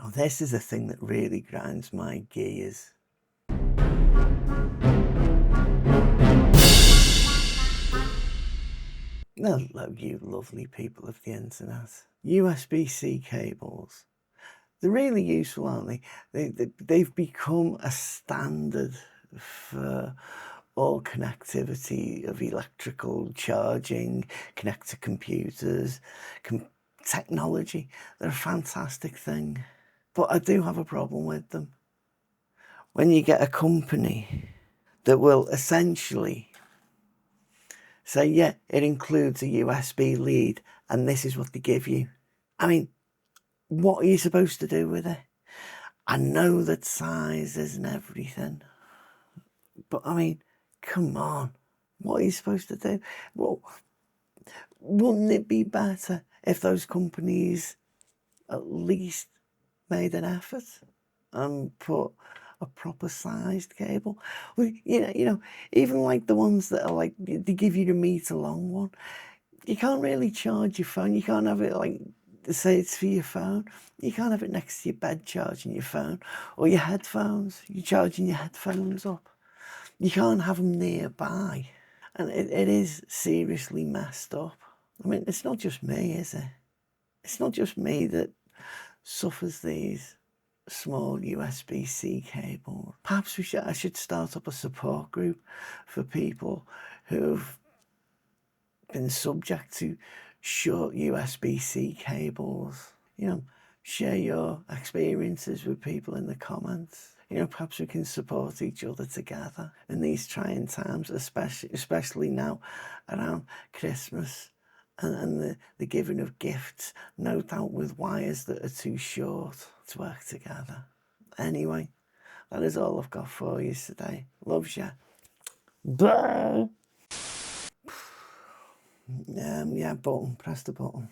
Now this is the thing that really grinds my gears. Hello, you lovely people of the internet. USB-C cables. They're really useful, aren't they? They've become a standard for all connectivity of electrical charging, connect to computers, technology. They're a fantastic thing. But I do have a problem with them. When you get a company that will essentially say, yeah, it includes a USB lead and this is what they give you. I mean, what are you supposed to do with it? I know that size isn't everything, but I mean, come on, what are you supposed to do? Well, wouldn't it be better if those companies at least made an effort and put a proper sized cable? Well, you know, even like the ones that are like, they give you the meter long one. You can't really charge your phone. You can't have it like, say it's for your phone. You can't have it next to your bed charging your phone, or your headphones. You're charging your headphones up. You can't have them nearby. And it is seriously messed up. I mean, it's not just me, is it? It's not just me that suffers these small USB-C cables. Perhaps I should start up a support group for people who've been subject to short USB-C cables. You know, share your experiences with people in the comments. You know, perhaps we can support each other together in these trying times, especially now around Christmas and the giving of gifts, no doubt with wires that are too short to work together. Anyway, that is all I've got for you today. Loves ya. Bye. Yeah, button. Press the button.